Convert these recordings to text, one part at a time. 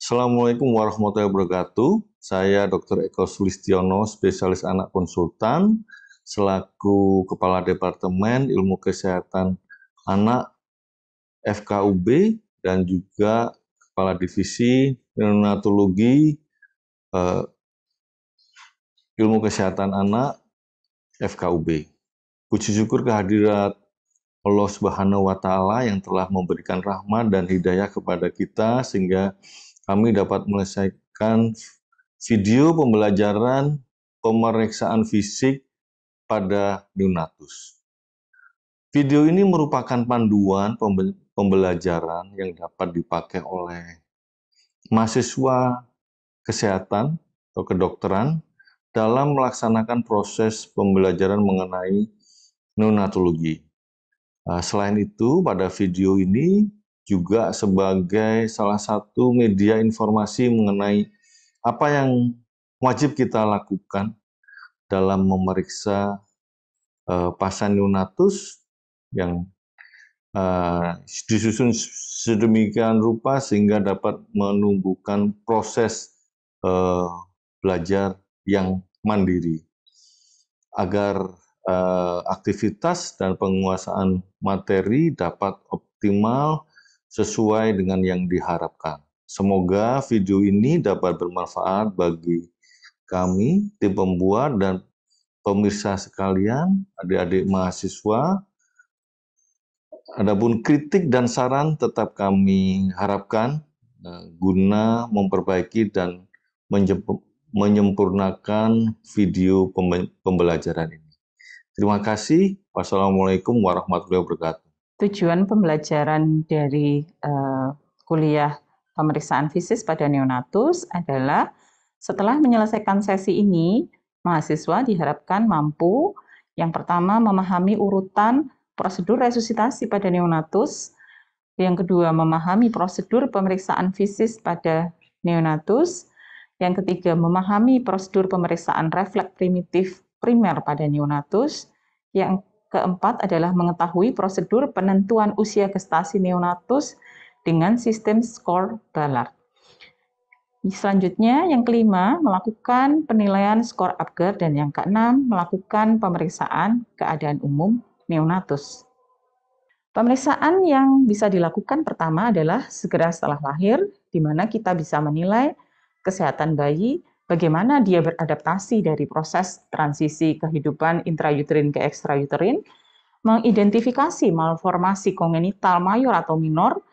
Assalamualaikum warahmatullahi wabarakatuh. Saya Dr. Eko Sulistiono, spesialis anak konsultan, selaku Kepala Departemen Ilmu Kesehatan Anak FKUB dan juga Kepala Divisi Neonatologi Ilmu Kesehatan Anak FKUB. Puji syukur kehadirat Allah Subhanahu wa Ta'ala yang telah memberikan rahmat dan hidayah kepada kita sehingga kami dapat menyelesaikan video pembelajaran pemeriksaan fisik pada neonatus. Video ini merupakan panduan pembelajaran yang dapat dipakai oleh mahasiswa kesehatan atau kedokteran dalam melaksanakan proses pembelajaran mengenai neonatologi. Selain itu, pada video ini juga sebagai salah satu media informasi mengenai apa yang wajib kita lakukan dalam memeriksa pasien neonatus yang disusun sedemikian rupa sehingga dapat menumbuhkan proses belajar yang mandiri agar aktivitas dan penguasaan materi dapat optimal sesuai dengan yang diharapkan. Semoga video ini dapat bermanfaat bagi kami, tim pembuat, dan pemirsa sekalian, adik-adik mahasiswa. Adapun kritik dan saran tetap kami harapkan guna memperbaiki dan menyempurnakan video pembelajaran ini. Terima kasih. Wassalamualaikum warahmatullahi wabarakatuh. Tujuan pembelajaran dari kuliah pemeriksaan fisik pada neonatus adalah setelah menyelesaikan sesi ini, mahasiswa diharapkan mampu yang pertama memahami urutan prosedur resusitasi pada neonatus, yang kedua memahami prosedur pemeriksaan fisik pada neonatus, yang ketiga memahami prosedur pemeriksaan refleks primitif primer pada neonatus, yang keempat adalah mengetahui prosedur penentuan usia gestasi neonatus dengan sistem skor Ballard. Selanjutnya, yang kelima, melakukan penilaian skor Apgar, dan yang keenam, melakukan pemeriksaan keadaan umum neonatus. Pemeriksaan yang bisa dilakukan pertama adalah segera setelah lahir, di mana kita bisa menilai kesehatan bayi, bagaimana dia beradaptasi dari proses transisi kehidupan intrauterin ke ekstrauterin, mengidentifikasi malformasi kongenital mayor atau minor,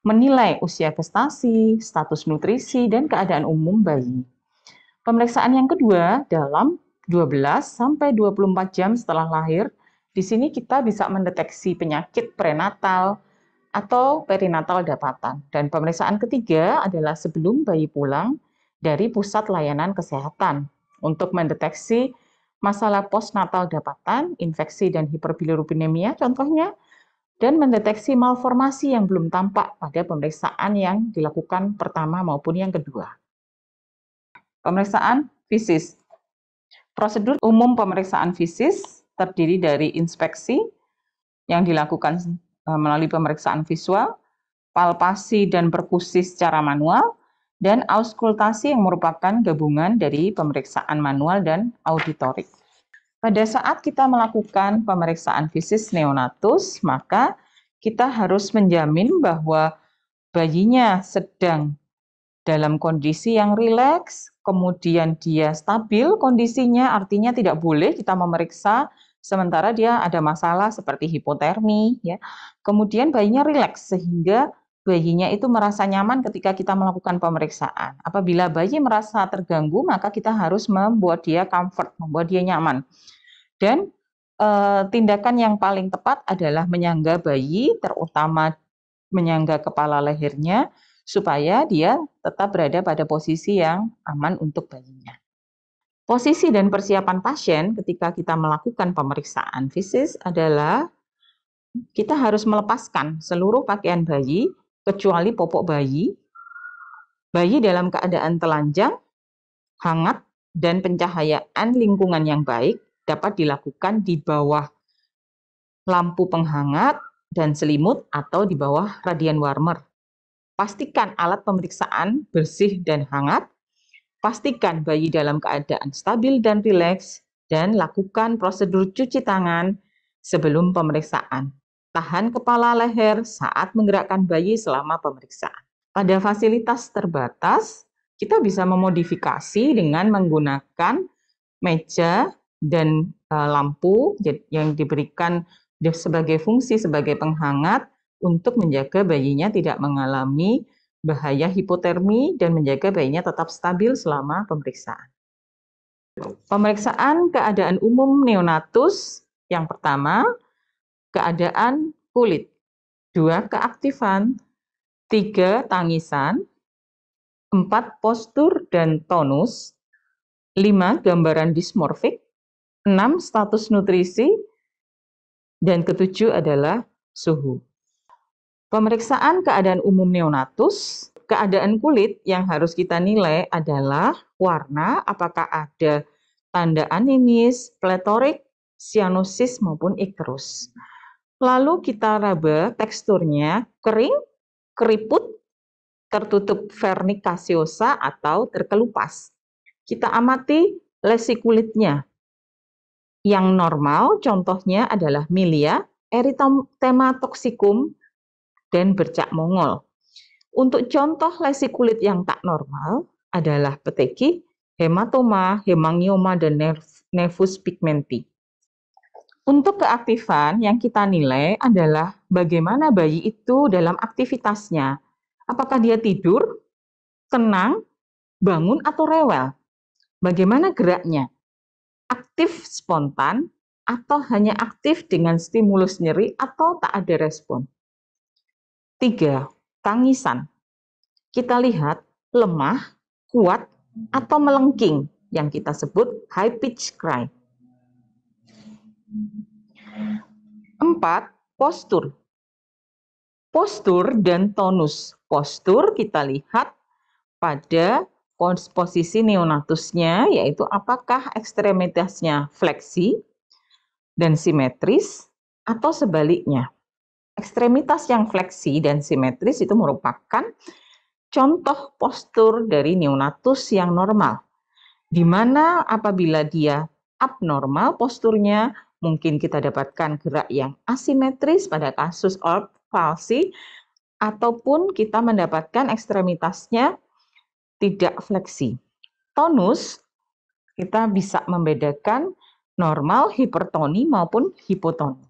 menilai usia gestasi, status nutrisi, dan keadaan umum bayi. Pemeriksaan yang kedua dalam 12-24 jam setelah lahir, di sini kita bisa mendeteksi penyakit prenatal atau perinatal dapatan. Dan pemeriksaan ketiga adalah sebelum bayi pulang dari pusat layanan kesehatan untuk mendeteksi masalah postnatal dapatan, infeksi dan hiperbilirubinemia contohnya, dan mendeteksi malformasi yang belum tampak pada pemeriksaan yang dilakukan pertama maupun yang kedua. Pemeriksaan fisik. Prosedur umum pemeriksaan fisik terdiri dari inspeksi yang dilakukan melalui pemeriksaan visual, palpasi dan perkusi secara manual, dan auskultasi yang merupakan gabungan dari pemeriksaan manual dan auditorik. Pada saat kita melakukan pemeriksaan fisik neonatus, maka kita harus menjamin bahwa bayinya sedang dalam kondisi yang rileks, kemudian dia stabil kondisinya, artinya tidak boleh kita memeriksa sementara dia ada masalah seperti hipotermi, ya. Kemudian bayinya rileks sehingga bayinya itu merasa nyaman ketika kita melakukan pemeriksaan. Apabila bayi merasa terganggu, maka kita harus membuat dia comfort, membuat dia nyaman. Dan tindakan yang paling tepat adalah menyangga bayi, terutama menyangga kepala lehernya, supaya dia tetap berada pada posisi yang aman untuk bayinya. Posisi dan persiapan pasien ketika kita melakukan pemeriksaan fisik adalah kita harus melepaskan seluruh pakaian bayi, kecuali popok bayi. Bayi dalam keadaan telanjang, hangat, dan pencahayaan lingkungan yang baik dapat dilakukan di bawah lampu penghangat dan selimut atau di bawah radian warmer. Pastikan alat pemeriksaan bersih dan hangat. Pastikan bayi dalam keadaan stabil dan rileks, dan lakukan prosedur cuci tangan sebelum pemeriksaan. Tahan kepala leher saat menggerakkan bayi selama pemeriksaan. Pada fasilitas terbatas, kita bisa memodifikasi dengan menggunakan meja dan lampu yang diberikan sebagai fungsi sebagai penghangat untuk menjaga bayinya tidak mengalami bahaya hipotermi dan menjaga bayinya tetap stabil selama pemeriksaan. Pemeriksaan keadaan umum neonatus. Yang pertama, keadaan kulit. 2, keaktifan. 3, tangisan. 4, postur dan tonus. 5, gambaran dismorfik. 6, status nutrisi. Dan ketujuh adalah suhu. Pemeriksaan keadaan umum neonatus, keadaan kulit yang harus kita nilai adalah warna, apakah ada tanda anemis, pletorik, cyanosis maupun ikterus. Lalu kita raba teksturnya kering, keriput, tertutup vernik caseosa atau terkelupas. Kita amati lesi kulitnya. Yang normal contohnya adalah milia, erythema toxicum, dan bercak mongol. Untuk contoh lesi kulit yang tak normal adalah peteki, hematoma, hemangioma, dan nevus pigmenti. Untuk keaktifan yang kita nilai adalah bagaimana bayi itu dalam aktivitasnya. Apakah dia tidur, tenang, bangun, atau rewel? Bagaimana geraknya? Aktif spontan, atau hanya aktif dengan stimulus nyeri atau tak ada respon? 3, tangisan. Kita lihat lemah, kuat, atau melengking yang kita sebut high pitch cry. 4, postur. Postur dan tonus. Postur kita lihat pada posisi neonatusnya, yaitu apakah ekstremitasnya fleksi dan simetris atau sebaliknya. Ekstremitas yang fleksi dan simetris itu merupakan contoh postur dari neonatus yang normal, di mana apabila dia abnormal posturnya, mungkin kita dapatkan gerak yang asimetris pada kasus Orb palsy, ataupun kita mendapatkan ekstremitasnya tidak fleksi. Tonus, kita bisa membedakan normal, hipertoni, maupun hipotoni.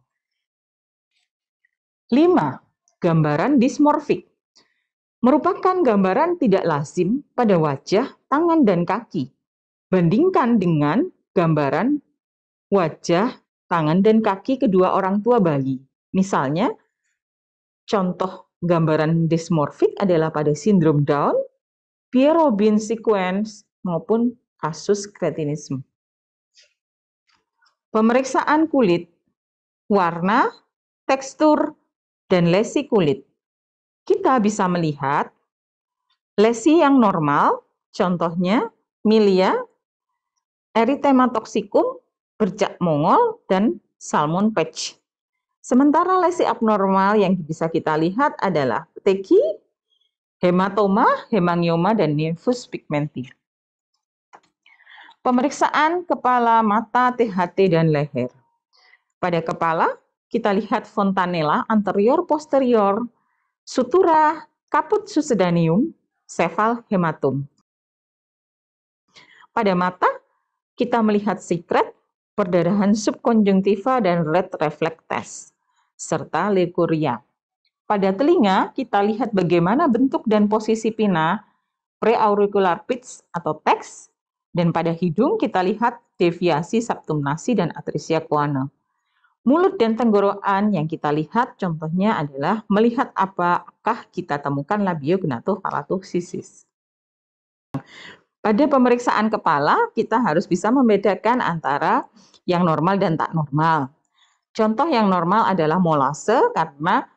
5, gambaran dismorfik. Merupakan gambaran tidak lazim pada wajah, tangan, dan kaki. Bandingkan dengan gambaran wajah, tangan, dan kaki kedua orang tua bayi. Misalnya, contoh gambaran dismorfik adalah pada sindrom Down, Pierre-Robin sequence, maupun kasus kretinisme. Pemeriksaan kulit, warna, tekstur, dan lesi kulit. Kita bisa melihat lesi yang normal, contohnya milia, erythema toxicum, bercak mongol, dan salmon patch. Sementara lesi abnormal yang bisa kita lihat adalah peteki, hematoma, hemangioma, dan nevus pigmenti. Pemeriksaan kepala, mata, THT, dan leher. Pada kepala, kita lihat fontanella anterior posterior, sutura, caput succedaneum, sefal hematum. Pada mata, kita melihat secret, perdarahan subkonjungtiva, dan red reflex test, serta leukoria. Pada telinga, kita lihat bagaimana bentuk dan posisi pinna, preauricular pitch atau text, dan pada hidung kita lihat deviasi septum nasi dan atresia choana. Mulut dan tenggorokan yang kita lihat contohnya adalah melihat apakah kita temukan labiognathopalatosisis. Pada pemeriksaan kepala, kita harus bisa membedakan antara yang normal dan tak normal. Contoh yang normal adalah molase karena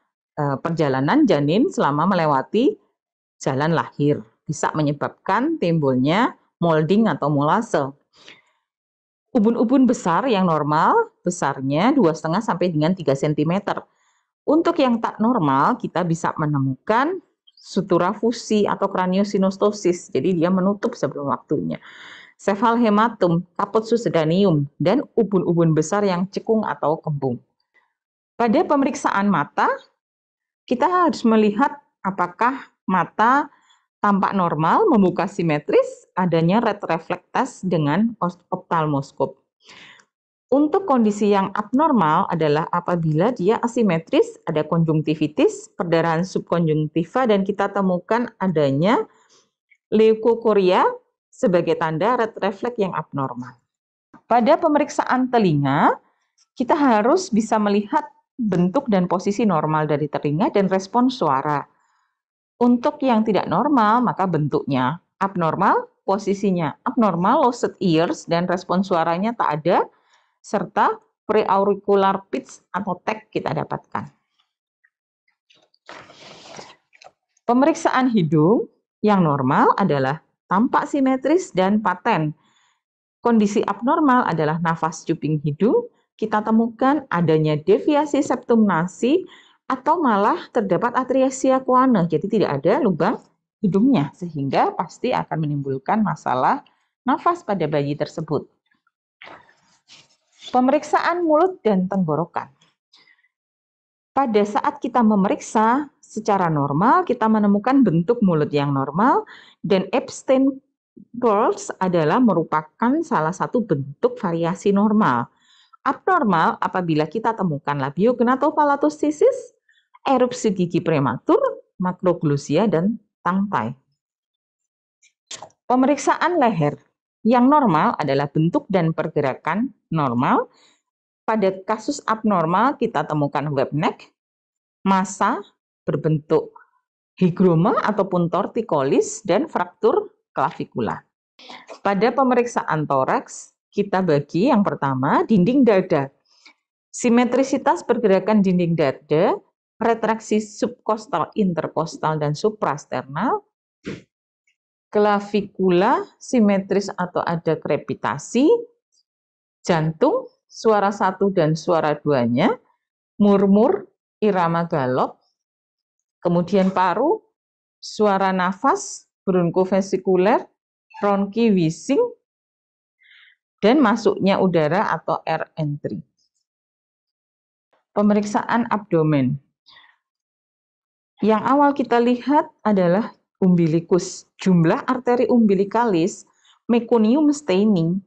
perjalanan janin selama melewati jalan lahir. Bisa menyebabkan timbulnya molding atau molase. Ubun-ubun besar yang normal, besarnya 2,5 sampai dengan 3 cm. Untuk yang tak normal, kita bisa menemukan sutura fusi atau kraniosinostosis, jadi dia menutup sebelum waktunya. Cephalhematum, kaput succedaneum, dan ubun-ubun besar yang cekung atau kembung. Pada pemeriksaan mata, kita harus melihat apakah mata tampak normal, membuka simetris, adanya red reflex test dengan optalmoskop. Untuk kondisi yang abnormal adalah apabila dia asimetris, ada konjungtivitis, perdarahan subkonjungtiva, dan kita temukan adanya leukokoria sebagai tanda red reflex yang abnormal. Pada pemeriksaan telinga, kita harus bisa melihat bentuk dan posisi normal dari telinga dan respon suara. Untuk yang tidak normal, maka bentuknya abnormal, posisinya abnormal, lost ears, dan respon suaranya tak ada, serta preauricular pitch atau tag kita dapatkan. Pemeriksaan hidung yang normal adalah tampak simetris dan paten. Kondisi abnormal adalah nafas cuping hidung, kita temukan adanya deviasi septum nasi atau malah terdapat atresia coana, jadi tidak ada lubang hidungnya, sehingga pasti akan menimbulkan masalah nafas pada bayi tersebut. Pemeriksaan mulut dan tenggorokan. Pada saat kita memeriksa secara normal, kita menemukan bentuk mulut yang normal, dan Epstein Barrs adalah merupakan salah satu bentuk variasi normal. Abnormal apabila kita temukan labiognatophalatosis, erupsi gigi prematur, makroglosia, dan tangkai. Pemeriksaan leher. Yang normal adalah bentuk dan pergerakan normal. Pada kasus abnormal kita temukan web neck, massa berbentuk hygroma ataupun torticollis, dan fraktur klavikula. Pada pemeriksaan toraks, kita bagi yang pertama dinding dada. Simetrisitas pergerakan dinding dada, retraksi subkostal, interkostal, dan suprasternal. Klavikula simetris atau ada krepitasi, jantung, suara satu dan suara duanya, murmur, irama galop, kemudian paru, suara nafas, bronkofesikuler, ronki wheezing, dan masuknya udara atau air entry. Pemeriksaan abdomen. Yang awal kita lihat adalah umbilikus. Jumlah arteri umbilikalis, meconium staining.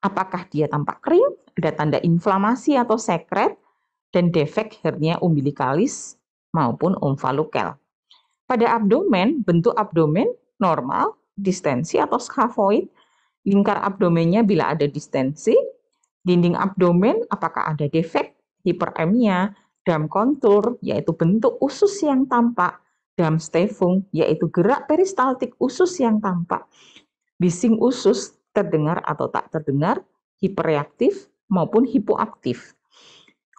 Apakah dia tampak kering, ada tanda inflamasi atau sekret, dan defek hernia umbilikalis maupun omfalokel. Pada abdomen, bentuk abdomen normal, distensi atau scaphoid, lingkar abdomennya bila ada distensi, dinding abdomen apakah ada defek, hiperemia, dam kontur, yaitu bentuk usus yang tampak, dam stefung, yaitu gerak peristaltik usus yang tampak, bising usus terdengar atau tak terdengar, hiperreaktif maupun hipoaktif.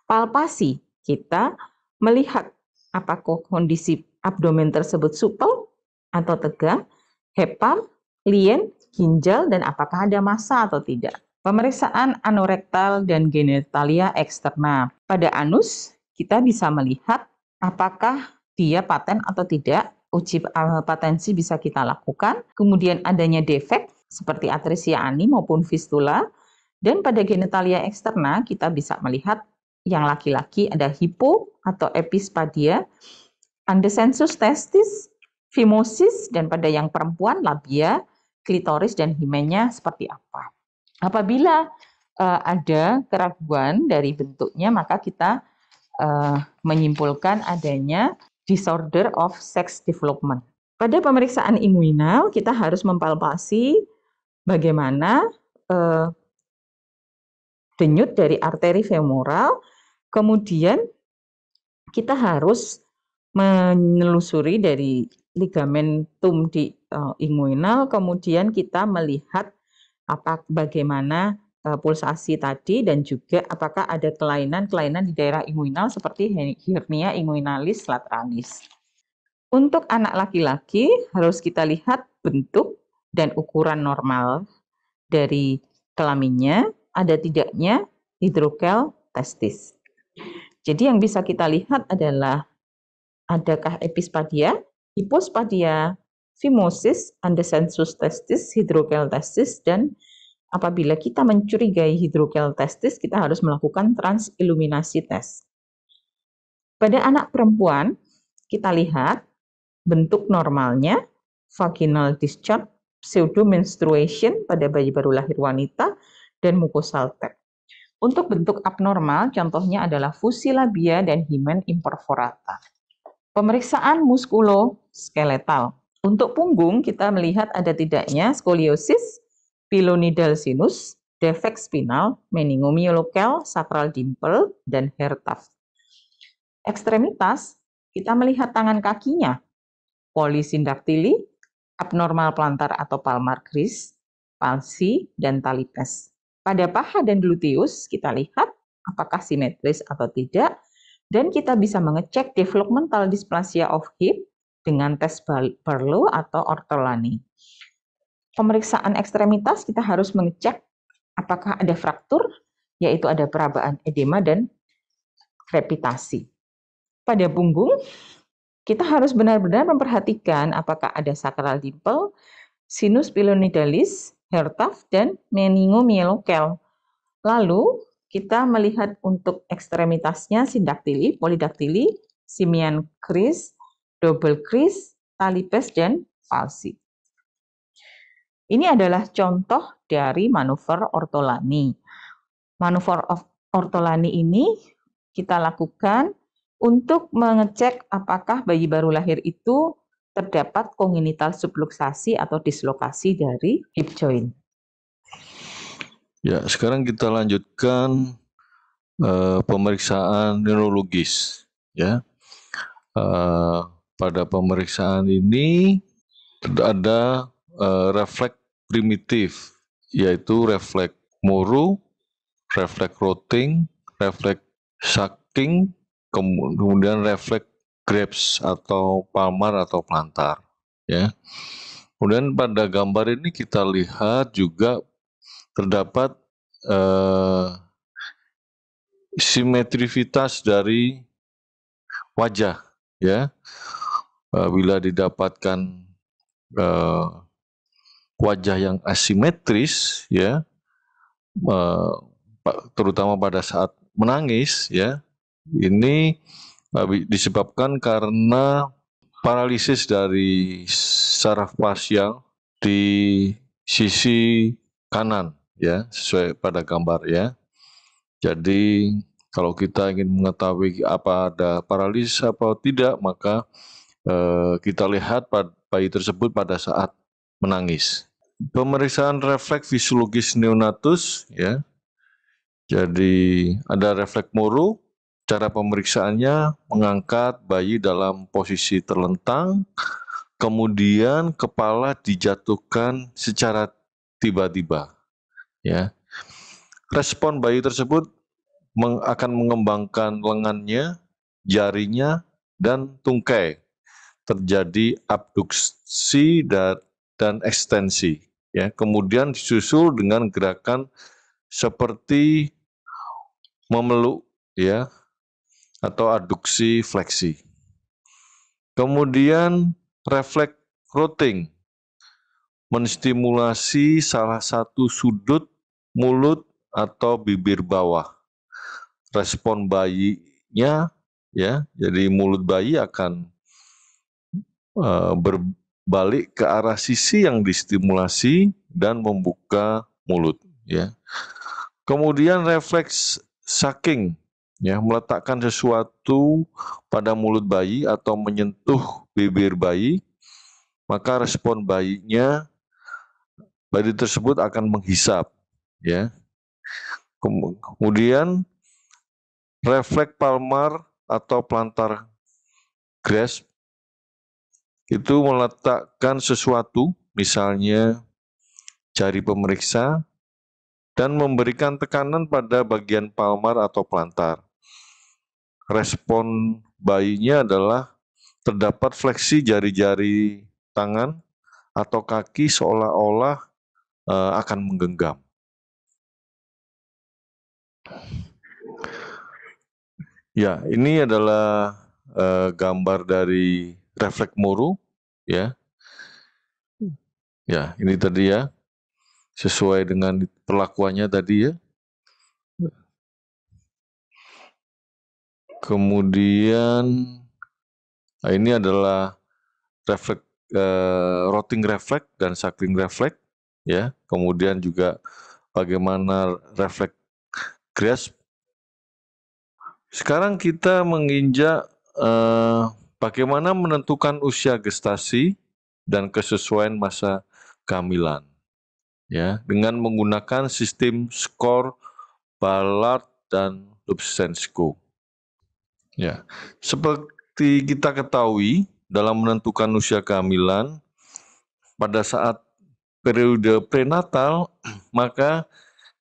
Palpasi, kita melihat apakah kondisi abdomen tersebut supel atau tegang, hepar, lien, ginjal, dan apakah ada massa atau tidak. Pemeriksaan anorektal dan genitalia eksterna. Pada anus, kita bisa melihat apakah dia paten atau tidak. Uji patensi bisa kita lakukan. Kemudian adanya defek seperti atresia ani maupun fistula. Dan pada genitalia eksterna kita bisa melihat yang laki-laki ada hipo atau epispadia, andescensus testis, phimosis, dan pada yang perempuan labia, klitoris, dan himenya seperti apa. Apabila ada keraguan dari bentuknya, maka kita menyimpulkan adanya disorder of sex development. Pada pemeriksaan inguinal, kita harus mempalpasi bagaimana denyut dari arteri femoral, kemudian kita harus menelusuri dari ligamentum di inguinal, kemudian kita melihat bagaimana pulsasi tadi, dan juga apakah ada kelainan-kelainan di daerah inguinal seperti hernia inguinalis lateralis. Untuk anak laki-laki harus kita lihat bentuk dan ukuran normal dari kelaminnya, ada tidaknya hidrokel testis. Jadi yang bisa kita lihat adalah Adakah epispadia, hipospadia, phimosis, undesensus testis, hidrokeltestis, dan apabila kita mencurigai hidrokeltestis, kita harus melakukan transiluminasi tes. Pada anak perempuan, kita lihat bentuk normalnya, vaginal discharge, pseudomenstruation pada bayi baru lahir wanita, dan mukosal tag. Untuk bentuk abnormal, contohnya adalah fusilabia dan hymen imperforata. Pemeriksaan muskuloskeletal. Untuk punggung, kita melihat ada tidaknya skoliosis, pilonidal sinus, defek spinal, meningomyolokal, sacral dimple, dan hair tuft. Ekstremitas, kita melihat tangan kakinya, polisindaktili, abnormal plantar atau palmar crease, palsi, dan talipes. Pada paha dan gluteus, kita lihat apakah simetris atau tidak, dan kita bisa mengecek developmental dysplasia of hip dengan tes Barlow atau ortolani. Pemeriksaan ekstremitas kita harus mengecek apakah ada fraktur, yaitu ada perabaan edema dan krepitasi. Pada punggung, kita harus benar-benar memperhatikan apakah ada sacral dimple, sinus pilonidalis, hair tuft, dan meningomyelokal. Lalu, kita melihat untuk ekstremitasnya sindaktili, polidaktili, simian crease, double crease, talipes, dan palsi. Ini adalah contoh dari manuver ortolani. Manuver ortolani ini kita lakukan untuk mengecek apakah bayi baru lahir itu terdapat kongenital subluxasi atau dislokasi dari hip joint. Ya, sekarang kita lanjutkan pemeriksaan neurologis. Ya, pada pemeriksaan ini ada refleks primitif, yaitu refleks Moro, refleks Rotting, refleks Sacking, kemudian refleks Graves atau palmar atau plantar. Ya. Kemudian pada gambar ini kita lihat juga terdapat simetrivitas dari wajah, ya. Bila didapatkan wajah yang asimetris, ya, terutama pada saat menangis, ya, ini disebabkan karena paralisis dari saraf fasial di sisi kanan, ya, sesuai pada gambar, ya. Jadi kalau kita ingin mengetahui apa ada paralisis atau tidak, maka kita lihat bayi tersebut pada saat menangis. Pemeriksaan refleks fisiologis neonatus, ya. Jadi ada refleks Moro. Cara pemeriksaannya mengangkat bayi dalam posisi terlentang, kemudian kepala dijatuhkan secara tiba-tiba. Ya. Respon bayi tersebut akan mengembangkan lengannya, jarinya, dan tungkai. Terjadi abduksi dan ekstensi. Ya. Kemudian disusul dengan gerakan seperti memeluk, ya, atau aduksi fleksi. Kemudian refleks Rotting menstimulasi salah satu sudut mulut atau bibir bawah. Respon bayinya, ya, jadi mulut bayi akan berbalik ke arah sisi yang distimulasi dan membuka mulut, ya. Kemudian refleks sucking, ya, meletakkan sesuatu pada mulut bayi atau menyentuh bibir bayi, maka respon bayi tersebut akan menghisap, ya. Kemudian refleks palmar atau plantar grasp itu meletakkan sesuatu, misalnya jari pemeriksa, dan memberikan tekanan pada bagian palmar atau plantar. Respon bayinya adalah terdapat fleksi jari-jari tangan atau kaki seolah-olah akan menggenggam. Ya, ini adalah gambar dari refleks Moreau, ya. Ya, ini tadi ya, sesuai dengan perlakuannya tadi ya. Kemudian ini adalah refleks rotting refleks dan suckling refleks, ya. Kemudian juga bagaimana refleks grasp. Sekarang kita menginjak bagaimana menentukan usia gestasi dan kesesuaian masa kehamilan, ya, dengan menggunakan sistem skor Ballard dan Lubchenco. Ya, seperti kita ketahui dalam menentukan usia kehamilan pada saat periode prenatal, maka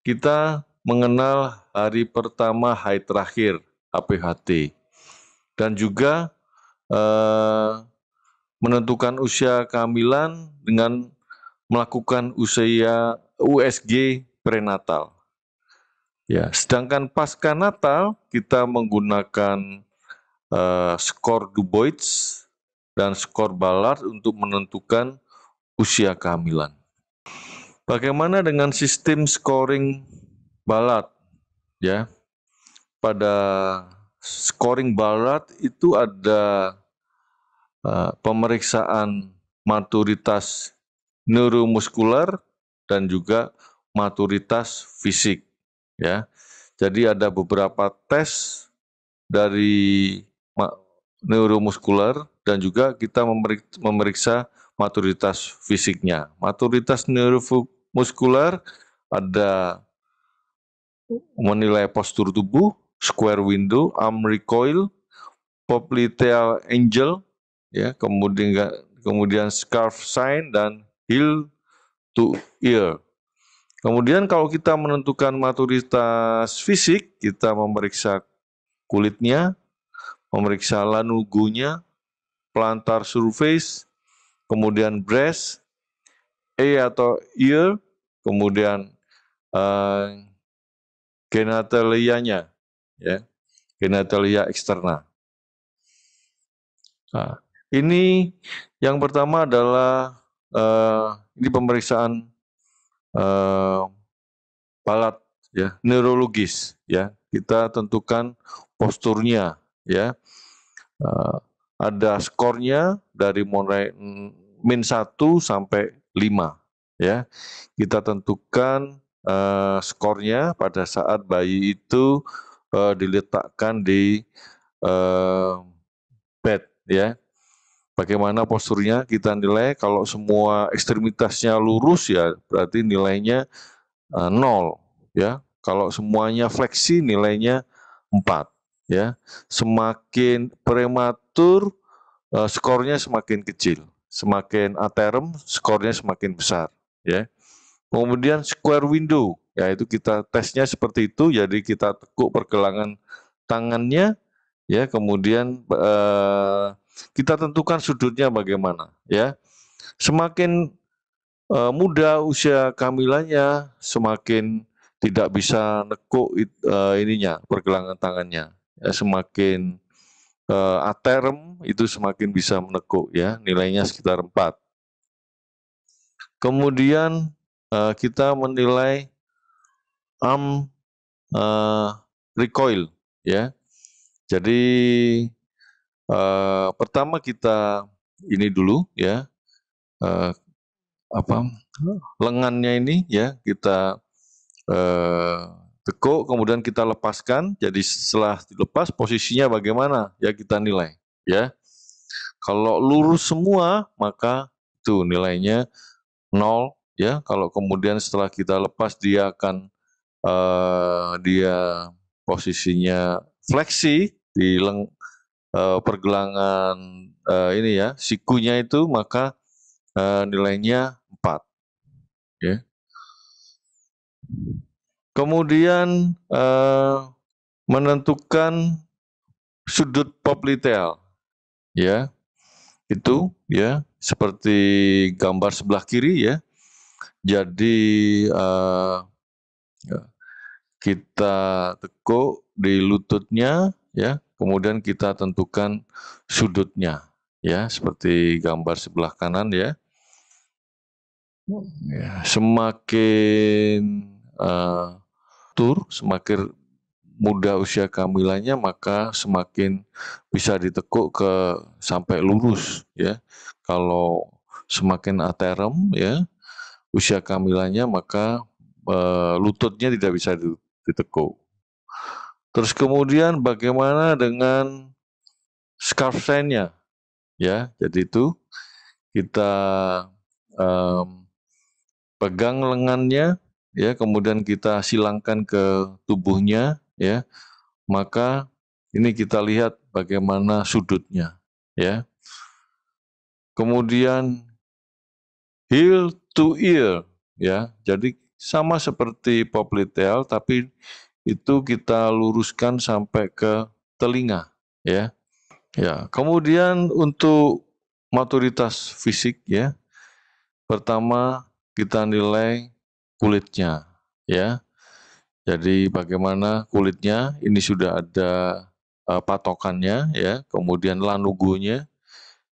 kita mengenal hari pertama haid terakhir (HPHT) dan juga menentukan usia kehamilan dengan melakukan usia USG prenatal. Ya, sedangkan pasca natal kita menggunakan skor Du Bois dan skor Ballard untuk menentukan usia kehamilan. Bagaimana dengan sistem scoring Ballard? Ya, pada scoring Ballard itu ada pemeriksaan maturitas neuromuskular dan juga maturitas fisik, ya. Jadi ada beberapa tes dari neuromuskular dan juga kita memeriksa maturitas fisiknya. Maturitas neuromuskular ada menilai postur tubuh, square window, arm recoil, popliteal angle, ya, kemudian scarf sign dan heel to ear. Kemudian kalau kita menentukan maturitas fisik, kita memeriksa kulitnya, memeriksa lanugunya, plantar surface, kemudian breast, atau ear, kemudian genitalianya, ya, genitalia eksterna. Nah, ini yang pertama adalah ini pemeriksaan Ballard, ya, neurologis, ya. Kita tentukan posturnya, ya. Ada skornya dari mulai -1 sampai 5, ya. Kita tentukan skornya pada saat bayi itu diletakkan di bed, ya. Bagaimana posturnya kita nilai, kalau semua ekstremitasnya lurus ya berarti nilainya 0, ya. Kalau semuanya fleksi nilainya 4, ya. Semakin prematur skornya semakin kecil, semakin aterem skornya semakin besar, ya. Kemudian square window, ya, itu kita tesnya seperti itu, jadi kita tekuk pergelangan tangannya, ya, kemudian kita tentukan sudutnya bagaimana, ya. Semakin muda usia kehamilannya, semakin tidak bisa nekuk pergelangan tangannya. Ya, semakin aterem itu semakin bisa menekuk, ya, nilainya sekitar 4. Kemudian kita menilai arm recoil, ya. Jadi pertama kita ini dulu, ya, lengannya ini, ya, kita tekuk, kemudian kita lepaskan. Jadi setelah dilepas posisinya bagaimana, ya, kita nilai, ya. Kalau lurus semua maka itu nilainya 0, ya. Kalau kemudian setelah kita lepas dia akan dia posisinya fleksi di pergelangan ini, ya, sikunya itu, maka nilainya 4, ya. Kemudian menentukan sudut popliteal, ya, itu, ya, seperti gambar sebelah kiri, ya. Jadi kita tekuk di lututnya, ya, Kemudian kita tentukan sudutnya, ya, seperti gambar sebelah kanan ya. Ya, semakin semakin muda usia kehamilannya, maka semakin bisa ditekuk sampai lurus ya. Kalau semakin aterem ya usia kehamilannya, maka lututnya tidak bisa ditekuk. Terus kemudian bagaimana dengan scarf sign-nya ya. Jadi itu kita pegang lengannya ya, kemudian kita silangkan ke tubuhnya ya. Maka ini kita lihat bagaimana sudutnya ya. Kemudian heel to ear ya. Jadi sama seperti popliteal, tapi itu kita luruskan sampai ke telinga ya. Ya, kemudian untuk maturitas fisik ya. Pertama kita nilai kulitnya ya. Jadi bagaimana kulitnya, ini sudah ada patokannya ya. Kemudian lanugonya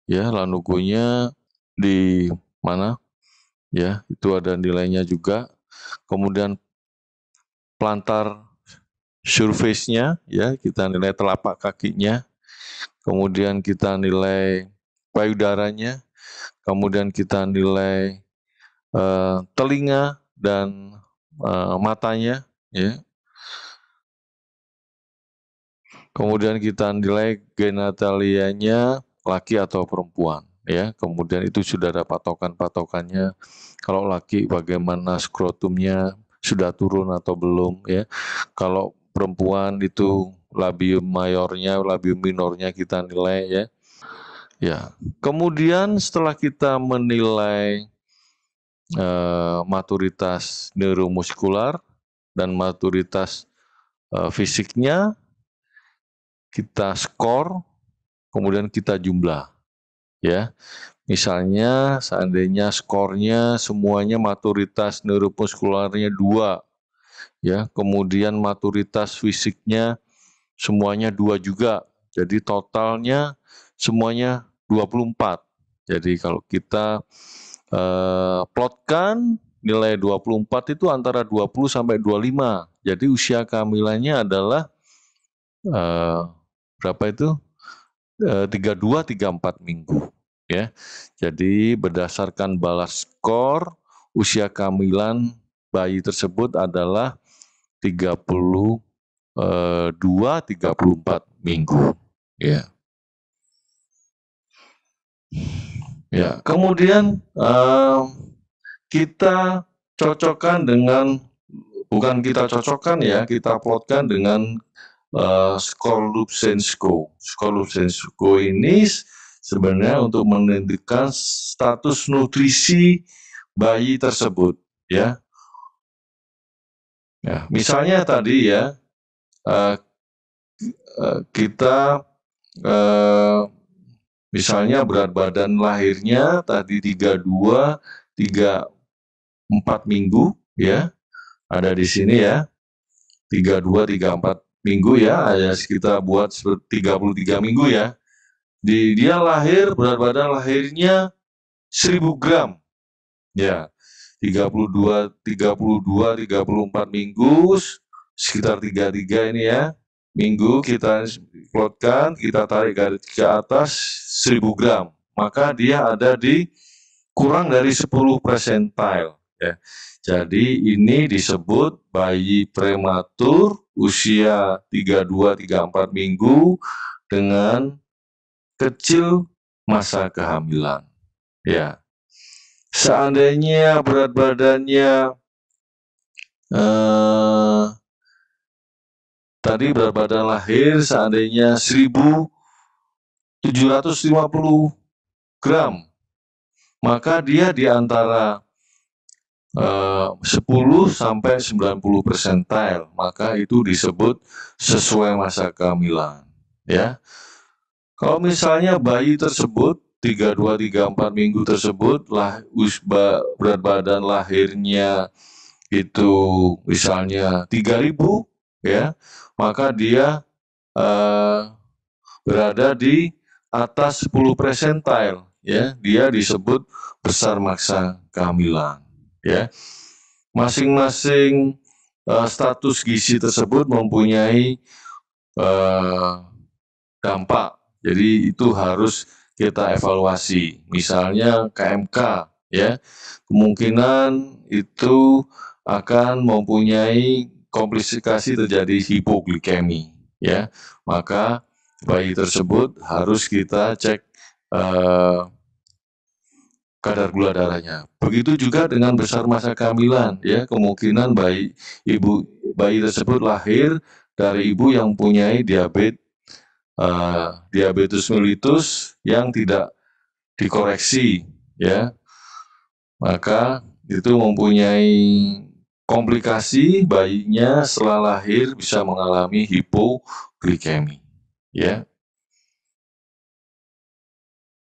ya, lanugonya di mana ya, itu ada nilainya juga. Kemudian plantar surface-nya ya, kita nilai telapak kakinya. Kemudian kita nilai payudaranya. Kemudian kita nilai telinga dan matanya ya. Kemudian kita nilai genitalianya laki atau perempuan ya. Kemudian itu sudah ada patokan-patokannya. Kalau laki bagaimana skrotumnya, sudah turun atau belum ya. Kalau perempuan itu labium mayornya, labium minornya kita nilai ya. Ya. Kemudian setelah kita menilai maturitas neuromuskular dan maturitas fisiknya, kita skor, kemudian kita jumlah ya. Misalnya seandainya skornya semuanya maturitas neuromuskularnya 2 ya, kemudian maturitas fisiknya semuanya 2 juga. Jadi totalnya semuanya 24. Jadi kalau kita plotkan nilai 24 itu antara 20 sampai 25. Jadi usia kehamilannya adalah berapa itu? 32, 34 minggu ya. Jadi berdasarkan balas skor, usia kehamilan bayi tersebut adalah 32, 34 minggu ya. Ya, kemudian kita cocokkan dengan, bukan kita cocokkan ya, kita plotkan dengan skor Lubchenco. Skor Lubchenco ini sebenarnya untuk menentukan status nutrisi bayi tersebut ya. Ya, misalnya tadi ya, kita misalnya berat badan lahirnya tadi 32, 34 minggu ya. Ada di sini ya. 32, 34 minggu ya. Ya kita buat 33 minggu ya. Dia lahir, berat badan lahirnya 1000 gram. Ya. 32, 34 minggu, sekitar 33 ini ya. Minggu kita plotkan, kita tarik garis ke atas 1000 gram. Maka dia ada di kurang dari 10 percentile. Ya. Jadi ini disebut bayi prematur usia 32, 34 minggu dengan kecil masa kehamilan. Ya. Seandainya berat badannya tadi berat badan lahir seandainya 1750 gram, maka dia di antara 10 sampai 90 percentile, maka itu disebut sesuai masa kehamilan ya. Kalau misalnya bayi tersebut 32, 34 minggu tersebut berat badan lahirnya itu misalnya 3000 ya, maka dia berada di atas 10 percentile, ya, dia disebut besar maksa kehamilan, ya. Masing-masing status gizi tersebut mempunyai dampak, jadi itu harus kita evaluasi. Misalnya KMK, ya, kemungkinan itu akan mempunyai komplikasi terjadi hipoglikemi, ya, maka bayi tersebut harus kita cek kadar gula darahnya. Begitu juga dengan besar masa kehamilan, ya, kemungkinan bayi tersebut lahir dari ibu yang mempunyai diabetes mellitus yang tidak dikoreksi, ya, maka itu mempunyai komplikasi, bayinya setelah lahir bisa mengalami hipoglikemi, ya.